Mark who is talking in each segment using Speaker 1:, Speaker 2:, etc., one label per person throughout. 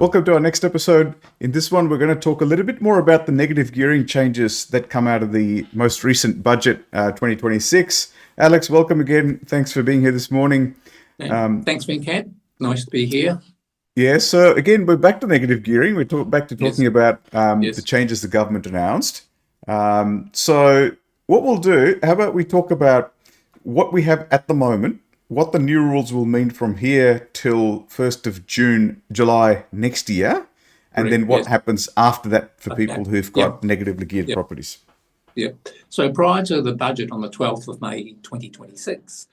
Speaker 1: Welcome to our next episode. In this one, we're going to talk a little bit more about the negative gearing changes that come out of the most recent budget, 2026. Alex, welcome again. Thanks for being here this morning.
Speaker 2: Thanks, Venkat. Nice to be here.
Speaker 1: Yeah, so again, we're back to negative gearing. We're back to talking about
Speaker 2: Yes.
Speaker 1: the changes the government announced. So what we'll do, how about we talk about what we have at the moment, what the new rules will mean from here till 1st of July next year, and
Speaker 2: Correct,
Speaker 1: then what
Speaker 2: yes.
Speaker 1: happens after that for
Speaker 2: Okay.
Speaker 1: people who've got negatively geared
Speaker 2: Yep.
Speaker 1: properties.
Speaker 2: Yeah. So prior to the budget on the 12th of May 2026,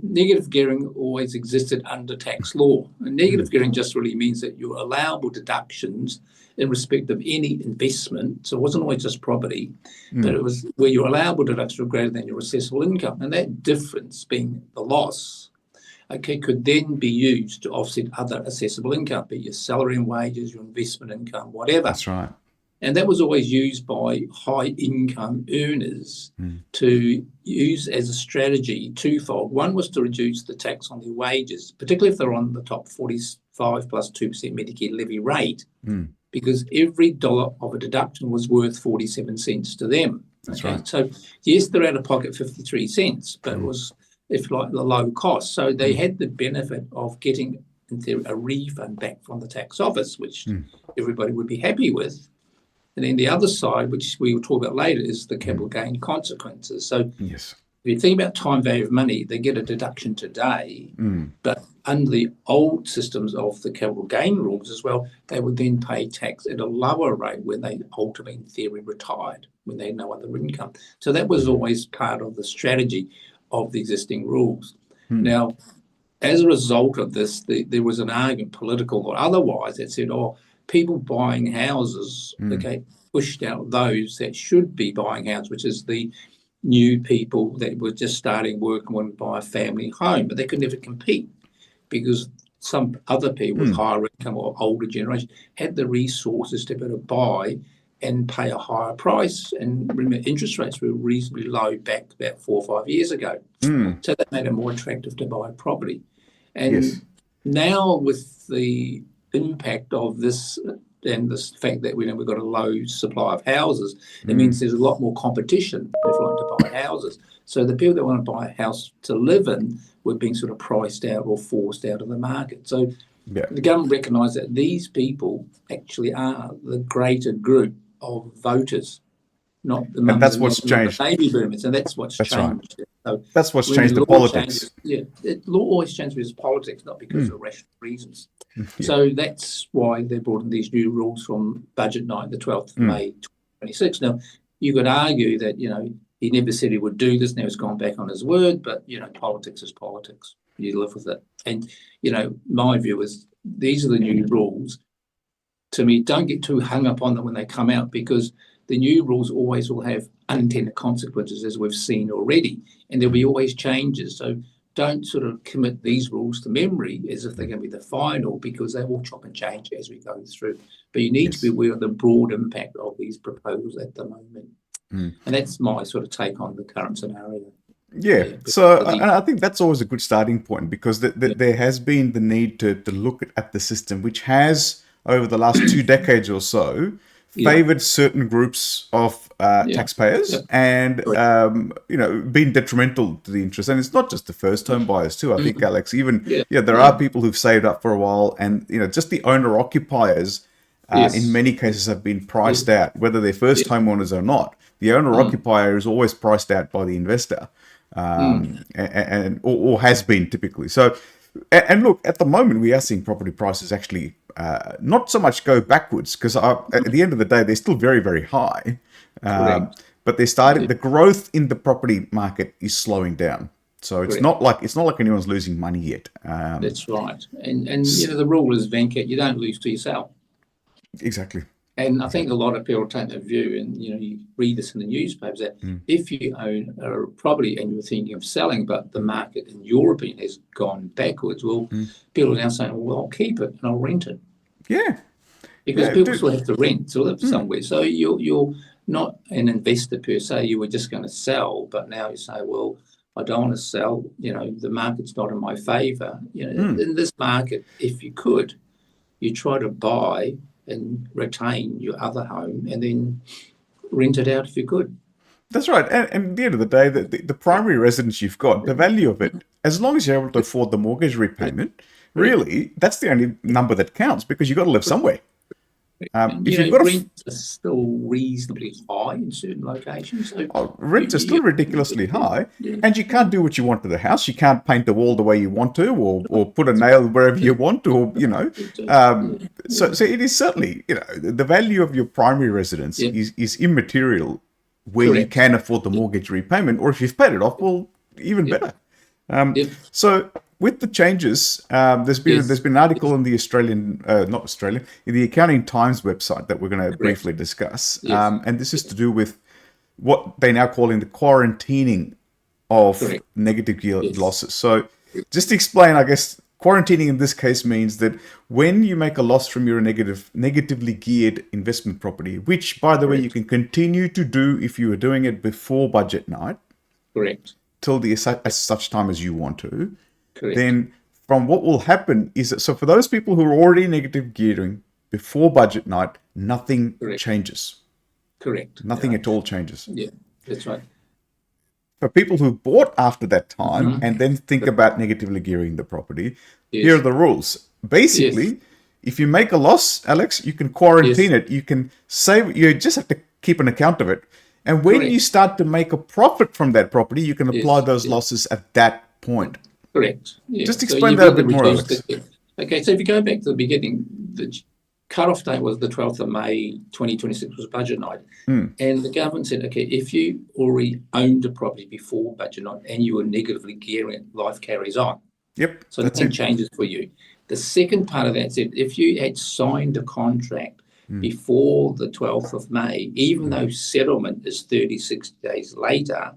Speaker 2: negative gearing always existed under tax law. And negative gearing just really means that your allowable deductions in respect of any investment, so it wasn't always just property, but it was where your allowable deductions were greater than your assessable income. And that difference being the loss, could then be used to offset other assessable income, be it your salary and wages, your investment income, whatever.
Speaker 1: That's right.
Speaker 2: And that was always used by high income earners to use as a strategy twofold. One was to reduce the tax on their wages, particularly if they're on the top 45 plus 2% Medicare levy rate, because every dollar of a deduction was worth 47 cents to them.
Speaker 1: That's right.
Speaker 2: So yes, they're out of pocket 53 cents, but it was, if you like, the low cost. So they had the benefit of getting, in theory, a refund back from the tax office, which everybody would be happy with. And then the other side, which we will talk about later, is the capital gain consequences. So
Speaker 1: Yes.
Speaker 2: if you think about time value of money, they get a deduction today, but under the old systems of the capital gain rules as well, they would then pay tax at a lower rate when they ultimately, in theory, retired, when they had no other income. So that was always part of the strategy of the existing rules. Now, as a result of this, there was an argument, political or otherwise, that said, people buying houses, pushed out those that should be buying houses, which is the new people that were just starting work and wanted to buy a family home, but they could never compete because some other people with higher income or older generation had the resources to be able to buy and pay a higher price. And remember, interest rates were reasonably low back about 4 or 5 years ago. So that made it more attractive to buy property. And now with the impact of this and this fact that we've got a low supply of houses, it means there's a lot more competition if you want to buy houses. So the people that want to buy a house to live in were being sort of priced out or forced out of the market. So the government recognised that these people actually are the greater group of voters, not the
Speaker 1: And that's what's changed.
Speaker 2: the baby boomers, and that's what's
Speaker 1: That's right.
Speaker 2: changed. So
Speaker 1: That's what's
Speaker 2: when
Speaker 1: changed the
Speaker 2: law
Speaker 1: politics.
Speaker 2: law always changes because of politics, not because of rational reasons. So that's why they brought in these new rules from budget night, the 12th of May 2026. Now, you could argue that, he never said he would do this. Now he's gone back on his word, but, politics is politics. You live with it. And, my view is these are the new rules. To me, don't get too hung up on them when they come out, because the new rules always will have unintended consequences, as we've seen already, and there'll be always changes. So don't sort of commit these rules to memory as if they're going to be the final, because they will chop and change as we go through. But you need to be aware of the broad impact of these proposals at the moment. And that's my sort of take on the current scenario.
Speaker 1: So I think that's always a good starting point, because there has been the need to look at the system, which has, over the last 2 decades or so, favoured certain groups of taxpayers and, been detrimental to the interest. And it's not just the first home buyers too. I think, Alex, even, there are people who've saved up for a while, and, just the owner occupiers in many cases have been priced out, whether they're first homeowners or not. The owner occupier is always priced out by the investor, or has been typically. So, and look, at the moment, we are seeing property prices actually not so much go backwards, because at the end of the day, they're still very, very high. But the growth in the property market is slowing down. So it's not like anyone's losing money yet.
Speaker 2: That's right. And the rule is, Venkat, you don't lose till you sell.
Speaker 1: Exactly.
Speaker 2: And I think a lot of people take that view, and you read this in the newspapers, that if you own a property and you're thinking of selling, but the market, in your opinion, has gone backwards, people are now saying, well, I'll keep it and I'll rent it.
Speaker 1: Yeah.
Speaker 2: Because people still have to rent to live somewhere. So you're not an investor per se. You were just going to sell, but now you say, well, I don't want to sell. The market's not in my favour. In this market, if you could, you try to buy and retain your other home and then rent it out if you could.
Speaker 1: That's right. And at the end of the day, the primary residence you've got, the value of it, as long as you're able to afford the mortgage repayment, really, that's the only number that counts because you've got to live somewhere.
Speaker 2: And,
Speaker 1: If you've got
Speaker 2: rents are still reasonably high in certain locations. So
Speaker 1: rents are still ridiculously high, and you can't do what you want to the house. You can't paint the wall the way you want to, or put a nail wherever you want, or So it is certainly the value of your primary residence is immaterial where you can afford the mortgage repayment, or if you've paid it off, well, even better. So with the changes, there's been an article in the in the Accounting Times website that we're going to briefly discuss, and this is to do with what they're now calling the quarantining of negative gear losses. So just to explain, I guess quarantining in this case means that when you make a loss from your negatively geared investment property, which by the way you can continue to do if you were doing it before budget night, till such time as you want to. Then from what will happen is that, so for those people who are already negative gearing before budget night, nothing changes. Nothing at all changes.
Speaker 2: Yeah, that's right.
Speaker 1: For people who bought after that time and then think about negatively gearing the property, here are the rules. Basically, if you make a loss, Alex, you can quarantine it. You can save. You just have to keep an account of it. And when you start to make a profit from that property, you can apply those losses at that point. Just explain that a bit more, Alex.
Speaker 2: Okay, so if you go back to the beginning, the cut-off date was the 12th of May, 2026 was budget night. And the government said, okay, if you already owned a property before budget night and you were negatively gearing it, life carries on. So nothing changes for you. The second part of that said, if you had signed a contract before the 12th of May, even though settlement is 36 days later,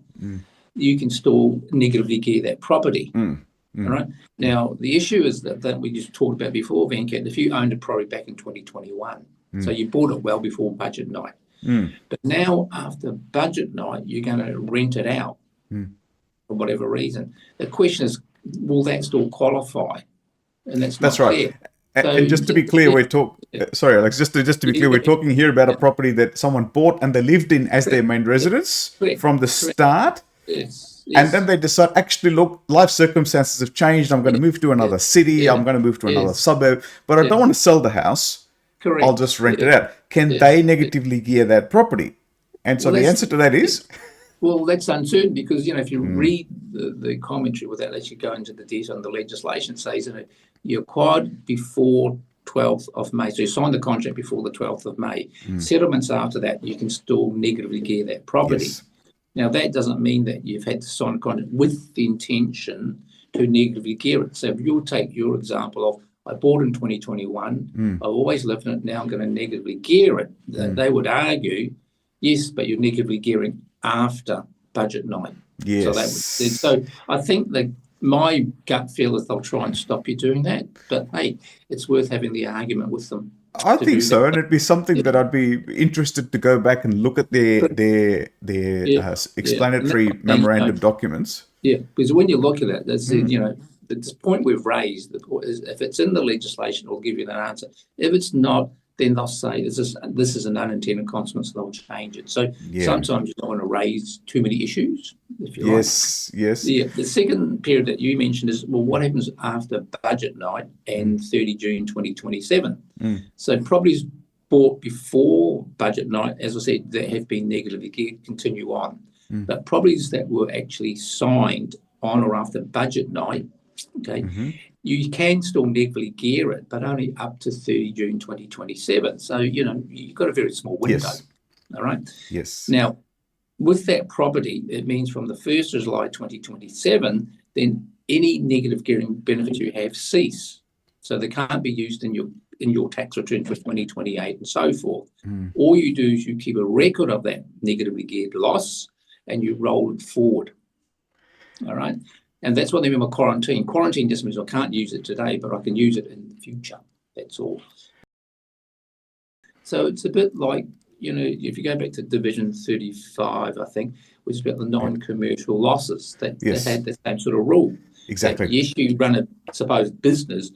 Speaker 2: you can still negatively gear that property. All right. Now, the issue is that we just talked about before, Venkat, if you owned a property back in 2021, so you bought it well before budget night, but now after budget night, you're going to rent it out for whatever reason. The question is, will that still qualify? And that's
Speaker 1: right. And just to be clear, sorry, Alex, just to be clear, we're talking here about a property that someone bought and they lived in as their main residence from the start. And then they decide, actually, look, life circumstances have changed. I'm going to move to another city. I'm going to move to another suburb. But I don't want to sell the house. I'll just rent it out. Can they negatively gear that property? And so the answer to that is?
Speaker 2: Well, that's uncertain because, if you read the commentary without actually going into the detail on the legislation, it says that you acquired before 12th of May. So you signed the contract before the 12th of May. Settlements after that, you can still negatively gear that property. Now, that doesn't mean that you've had to sign a contract with the intention to negatively gear it. So if you'll take your example of, I bought in 2021, I've always lived in it, now I'm going to negatively gear it. They would argue, yes, but you're negatively gearing after budget night. So I think that my gut feel is they'll try and stop you doing that. But, hey, it's worth having the argument with them.
Speaker 1: I think so, and it'd be something that I'd be interested to go back and look at their explanatory memorandum documents.
Speaker 2: Yeah, because when you look at it, there's this point we've raised is if it's in the legislation, it'll give you that answer. If it's not, then they'll say this is an unintended consequence, they'll change it. So sometimes you don't want to raise too many issues, if you like.
Speaker 1: Yes.
Speaker 2: Yeah. The second period that you mentioned is, well, what happens after budget night and 30 June 2027? So properties bought before budget night, as I said, that have been negatively geared continue on. But properties that were actually signed on or after budget night, you can still negatively gear it, but only up to 30 June 2027. So, you've got a very small window. All right?
Speaker 1: Yes.
Speaker 2: Now, with that property, it means from the 1st of July 2027, then any negative gearing benefits you have cease. So they can't be used in your tax return for 2028 and so forth. All you do is you keep a record of that negatively geared loss and you roll it forward. All right? And that's what they mean by quarantine. Quarantine just means I can't use it today, but I can use it in the future. That's all. So it's a bit like, if you go back to Division 35, I think, which is about the non-commercial losses, that had the same sort of rule. That
Speaker 1: Exactly.
Speaker 2: yes, you run a supposed business,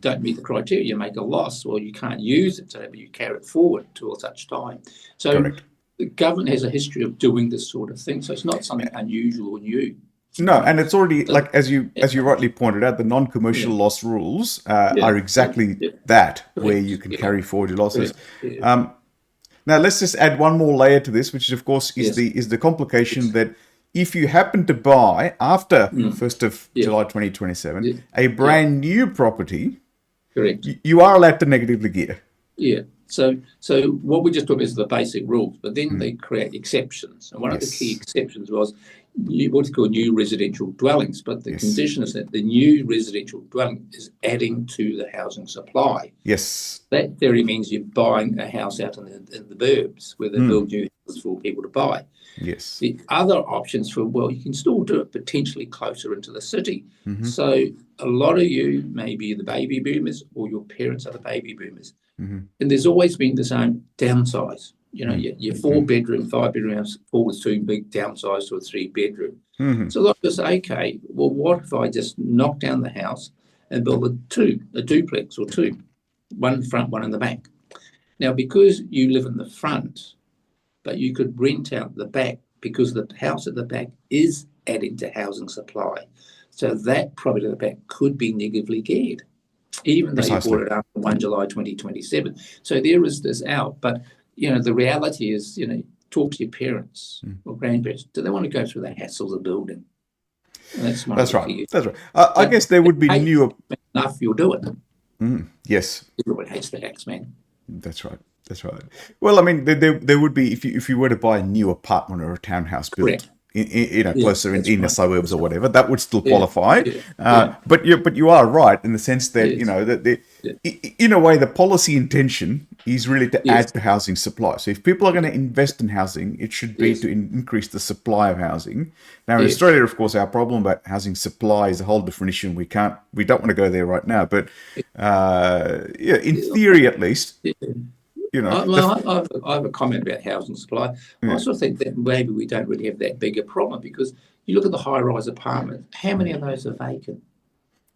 Speaker 2: don't meet the criteria, you make a loss, well, you can't use it today, but you carry it forward till such time. So
Speaker 1: Correct.
Speaker 2: the government has a history of doing this sort of thing, so it's not something unusual or new.
Speaker 1: No, and it's already
Speaker 2: So,
Speaker 1: like as you
Speaker 2: yeah,
Speaker 1: rightly pointed out, the non-commercial
Speaker 2: yeah,
Speaker 1: loss rules
Speaker 2: yeah,
Speaker 1: are
Speaker 2: yeah,
Speaker 1: exactly
Speaker 2: yeah,
Speaker 1: that, where you
Speaker 2: correct,
Speaker 1: can
Speaker 2: yeah,
Speaker 1: carry forward your losses.
Speaker 2: correct, yeah,
Speaker 1: Now let's just add one more layer to this, which of course is
Speaker 2: yes,
Speaker 1: the complication
Speaker 2: yes,
Speaker 1: that if you happen to buy after
Speaker 2: mm,
Speaker 1: 1st of
Speaker 2: yeah,
Speaker 1: July 2027
Speaker 2: yeah,
Speaker 1: a
Speaker 2: yeah,
Speaker 1: brand new property,
Speaker 2: correct.
Speaker 1: you are allowed to negatively gear.
Speaker 2: Yeah. So what we just talked about is the basic rules, but then they create exceptions. And one of the key
Speaker 1: Yes.
Speaker 2: exceptions was what's called new residential dwellings. But the
Speaker 1: Yes.
Speaker 2: condition is that the new residential dwelling is adding to the housing supply.
Speaker 1: Yes.
Speaker 2: That theory means you're buying a house out in the burbs where they build new houses for people to buy.
Speaker 1: Yes.
Speaker 2: The other options for, well, you can still do it potentially closer into the city. So a lot of you may be the baby boomers or your parents are the baby boomers. And there's always been the same downsize. You know, your 4-bedroom, 5-bedroom house falls too big, downsize to a 3-bedroom. So a lot of us say, okay, well, what if I just knock down the house and build a duplex or two, one in front, one in the back? Now, because you live in the front, but you could rent out the back because the house at the back is adding to housing supply. So that property at the back could be negatively geared, even though you
Speaker 1: Precisely.
Speaker 2: bought it after 1 July 2027. So there is this out. But, the reality is, talk to your parents or grandparents. Do they want to go through the hassles of building? And that's one of
Speaker 1: That's
Speaker 2: the
Speaker 1: right.
Speaker 2: key.
Speaker 1: That's right. I guess there would be
Speaker 2: Hey,
Speaker 1: newer.
Speaker 2: enough, you'll do it.
Speaker 1: Yes.
Speaker 2: Everybody hates the tax man.
Speaker 1: That's right. That's right. Well, I mean, there would be if you were to buy a new apartment or a townhouse built
Speaker 2: Correct. Yeah,
Speaker 1: closer
Speaker 2: that's
Speaker 1: in the
Speaker 2: right.
Speaker 1: suburbs or whatever, that would still
Speaker 2: Yeah,
Speaker 1: qualify.
Speaker 2: yeah, yeah.
Speaker 1: But you are right in the sense that
Speaker 2: Yes,
Speaker 1: that
Speaker 2: yeah,
Speaker 1: in a way the policy intention is really to
Speaker 2: yes,
Speaker 1: add to housing supply. So if people are going to invest in housing, it should be
Speaker 2: yes,
Speaker 1: to increase the supply of housing. Now in
Speaker 2: yes.
Speaker 1: Australia, of course, our problem about housing supply is a whole different issue. And we don't want to go there right now. But yeah, in theory at least,
Speaker 2: Yeah.
Speaker 1: the
Speaker 2: I have a comment about housing supply. I
Speaker 1: yeah.
Speaker 2: also think that maybe we don't really have that big a problem because you look at the high-rise apartments, how many of those are vacant?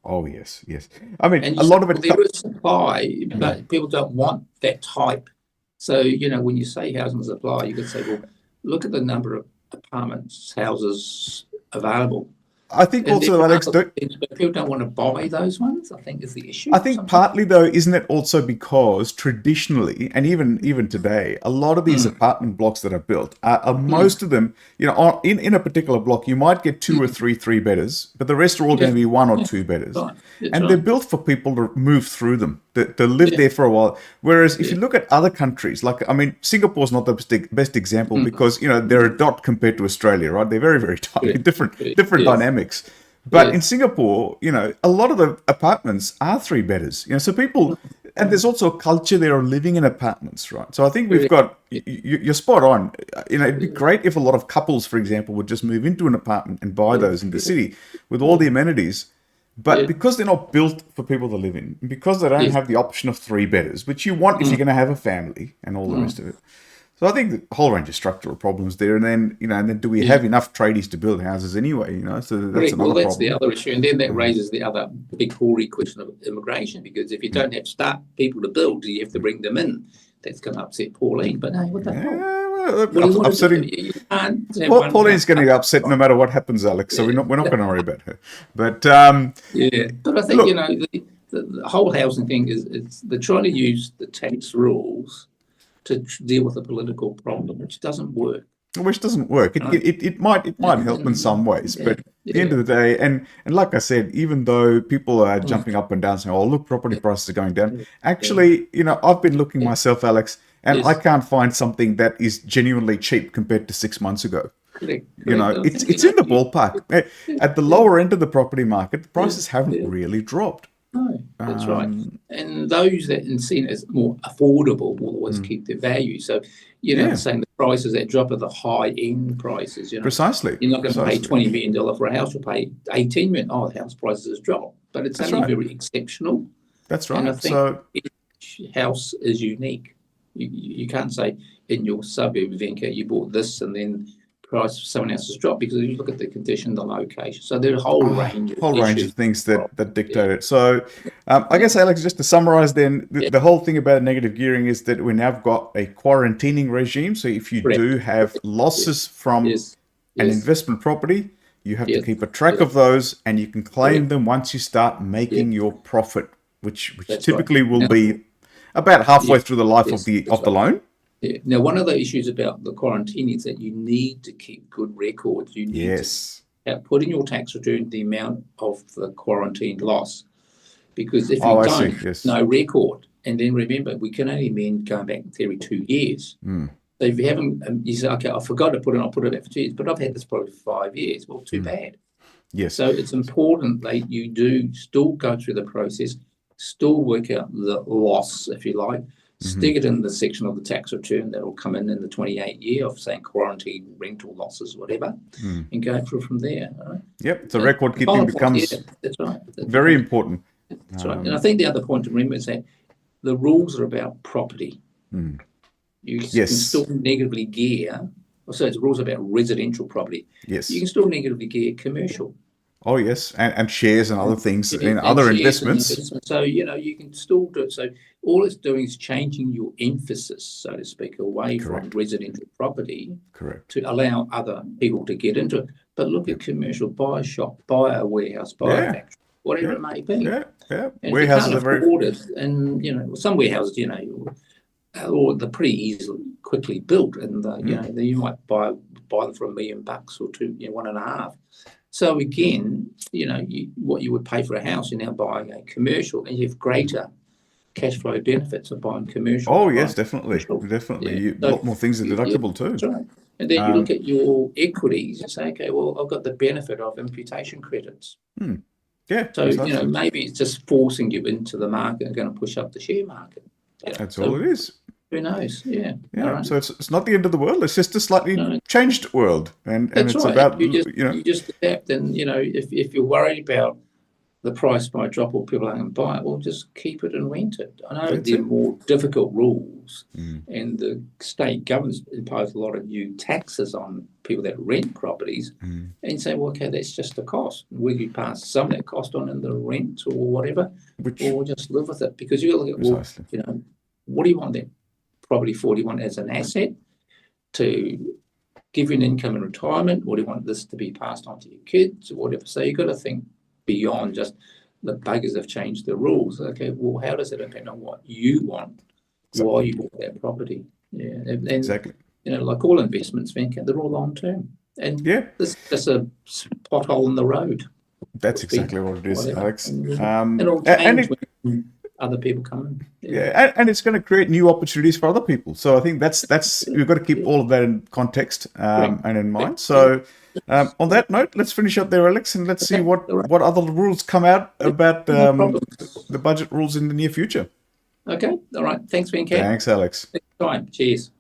Speaker 1: Oh yes, yes. I mean,
Speaker 2: And you
Speaker 1: a
Speaker 2: say,
Speaker 1: lot of
Speaker 2: well,
Speaker 1: it.
Speaker 2: there is supply, but people don't want that type. So, when you say housing supply, you could say, well, look at the number of apartments, houses available.
Speaker 1: I think
Speaker 2: And there
Speaker 1: also,
Speaker 2: are
Speaker 1: Alex,
Speaker 2: other things, but people don't want to buy those ones, I think is the
Speaker 1: I
Speaker 2: issue
Speaker 1: think
Speaker 2: sometimes.
Speaker 1: partly though, isn't it also because traditionally, and even today, a lot of these
Speaker 2: Mm,
Speaker 1: apartment blocks that are built are
Speaker 2: mm,
Speaker 1: most of them, in a particular block, you might get two or
Speaker 2: mm.
Speaker 1: three bedders, but the rest are all going
Speaker 2: Yeah,
Speaker 1: to be one or
Speaker 2: yeah,
Speaker 1: two bedders,
Speaker 2: right. That's
Speaker 1: and they're
Speaker 2: right.
Speaker 1: built for people to move through them, to live
Speaker 2: Yeah,
Speaker 1: there for a while. Whereas if
Speaker 2: yeah.
Speaker 1: you look at other countries, like I mean, Singapore's not the best example
Speaker 2: Mm,
Speaker 1: because they're a dot compared to Australia, right? They're very very tiny,
Speaker 2: yeah,
Speaker 1: different
Speaker 2: yes,
Speaker 1: dynamics. But in
Speaker 2: yes.
Speaker 1: Singapore, a lot of the apartments are three bedders. So people, and there's also a culture there of living in apartments, right? So I think we've
Speaker 2: Correct.
Speaker 1: got, you're spot on. It'd be great if a lot of couples, for example, would just move into an apartment and buy
Speaker 2: Yeah,
Speaker 1: those in the
Speaker 2: yeah,
Speaker 1: city with all the amenities. But
Speaker 2: yeah,
Speaker 1: because they're not built for people to live in, because they don't
Speaker 2: yes.
Speaker 1: have the option of three bedders, which you want if you're
Speaker 2: Mm,
Speaker 1: going to have a family and all the
Speaker 2: mm,
Speaker 1: rest of it. So I think a whole range of structural problems there, and then and then do we
Speaker 2: yeah.
Speaker 1: have enough tradies to build houses anyway? So that's
Speaker 2: Correct. Well,
Speaker 1: another
Speaker 2: that's the
Speaker 1: problem.
Speaker 2: other issue. And then that raises the other big hoary question of immigration, because if you don't have start people to build, you have to bring them in. That's going to upset Pauline. But hey, what the hell?
Speaker 1: Yeah, well,
Speaker 2: What do you want to do?
Speaker 1: upsetting.
Speaker 2: You can't have one
Speaker 1: Pauline's
Speaker 2: house.
Speaker 1: going to get upset no matter what happens, Alex. So
Speaker 2: Yeah.
Speaker 1: we're not going to worry about her. But
Speaker 2: Yeah. But I think,
Speaker 1: look,
Speaker 2: the whole housing thing is they're trying to use the tax rules to deal with a political problem, which doesn't work.
Speaker 1: which doesn't work. It,
Speaker 2: Right?
Speaker 1: it, it might help in some ways,
Speaker 2: Yeah,
Speaker 1: but at the end
Speaker 2: yeah,
Speaker 1: of the day, and like I said, even though people are
Speaker 2: mm,
Speaker 1: jumping up and down saying, "Oh, look, property prices are going down,"
Speaker 2: yeah, yeah,
Speaker 1: actually, I've been looking
Speaker 2: yeah.
Speaker 1: myself, Alex, and I
Speaker 2: Yes,
Speaker 1: can't find something that is genuinely cheap compared to 6 months ago.
Speaker 2: correct, correct. I
Speaker 1: It's
Speaker 2: think,
Speaker 1: in the ballpark.
Speaker 2: yeah,
Speaker 1: At the
Speaker 2: yeah,
Speaker 1: lower end of the property market, the
Speaker 2: yeah,
Speaker 1: prices haven't
Speaker 2: yeah.
Speaker 1: really dropped.
Speaker 2: No, that's right.
Speaker 1: Um,
Speaker 2: And those that are seen as more affordable will always keep their value. So,
Speaker 1: yeah,
Speaker 2: saying the prices that drop are the high end prices,
Speaker 1: precisely,
Speaker 2: You're not going to pay
Speaker 1: precisely.
Speaker 2: $20 million for a house, you'll pay 18 million. Oh, the house prices has dropped. But it's
Speaker 1: That's
Speaker 2: only
Speaker 1: right.
Speaker 2: very exceptional.
Speaker 1: That's
Speaker 2: And I
Speaker 1: right.
Speaker 2: think
Speaker 1: So
Speaker 2: each house is unique. You can't say in your suburb, Venka, you bought this and then price of someone else's drop, because you look at the condition, the location. So there's a whole range of issues.
Speaker 1: Things that dictate it. So I guess, Alex, just to summarize then, the whole thing about negative gearing is that we now got a quarantining regime. So if you do have losses from an investment property, you have to keep a track of those, and you can claim them once you start making your profit, which typically will be about halfway through the life of the loan.
Speaker 2: Yeah. Now, one of the issues about the quarantine is that you need to keep good records. You need to put in your tax return the amount of the quarantined loss, because if you don't, no record. And then remember, we can only amend going back in theory 2 years. So if you haven't, you say, okay, I forgot to put it, I'll put it back for 2 years, but I've had this probably for 5 years. Well, too bad.
Speaker 1: Yes.
Speaker 2: So it's important that you do still go through the process, still work out the loss, if you like, stick it in the section of the tax return that will come in the 28 year of saying quarantine rental losses, whatever, and go through from there. Right?
Speaker 1: Yep. So record keeping becomes very important.
Speaker 2: That's right. And I think the other point to remember is that the rules are about property. You can still negatively gear. So it's rules about residential property.
Speaker 1: Yes.
Speaker 2: You can still negatively gear commercial.
Speaker 1: Oh, yes. And shares and other things in other investments.
Speaker 2: So, you can still do it. So all it's doing is changing your emphasis, so to speak, away from residential property to allow other people to get into it. But look at commercial, buy a shop, buy a warehouse, buy a factory, whatever it may be.
Speaker 1: Yeah.
Speaker 2: And
Speaker 1: warehouses
Speaker 2: are very and some warehouses, or they're pretty easily, quickly built, and you might buy them for $1 million or $2, 1.5. So again, what you would pay for a house, you're now buying a commercial, and you have greater cash flow benefits of buying commercial.
Speaker 1: Oh yes, definitely. A lot more things are deductible too.
Speaker 2: That's right. And then you look at your equities and say, okay, well, I've got the benefit of imputation credits.
Speaker 1: Yeah.
Speaker 2: So maybe it's just forcing you into the market and going to push up the share market.
Speaker 1: That's all it is.
Speaker 2: Who knows? Yeah.
Speaker 1: Right. So it's not the end of the world. It's just a slightly changed world, and it's about
Speaker 2: you just adapt. And if you're worried about the price might drop or people aren't going to buy it, well, just keep it and rent it. I know there are more difficult rules, and the state governments impose a lot of new taxes on people that rent properties, and say, well, okay, that's just the cost. Will you pass some of that cost on in the rent or whatever, or just live with it? Because you look at, what do you want then? Property for? Do you want it as an asset to give you an income in retirement, or do you want this to be passed on to your kids or whatever? So you've got to think beyond just the buggers have changed the rules. Okay, well, how does it impact on what you want while you bought that property? Yeah, and
Speaker 1: exactly.
Speaker 2: Like all investments, they're all long term. And this is just a pothole in the road.
Speaker 1: That's exactly what it is, Alex.
Speaker 2: And it'll change when other people come in.
Speaker 1: And it's going to create new opportunities for other people. So I think that's we've got to keep all of that in context and in mind. So on that note, let's finish up there, Alex, and let's see what other rules come out about the budget rules in the near future.
Speaker 2: Okay, all right. Thanks, Ben.
Speaker 1: Thanks, Alex.
Speaker 2: Next time. Cheers.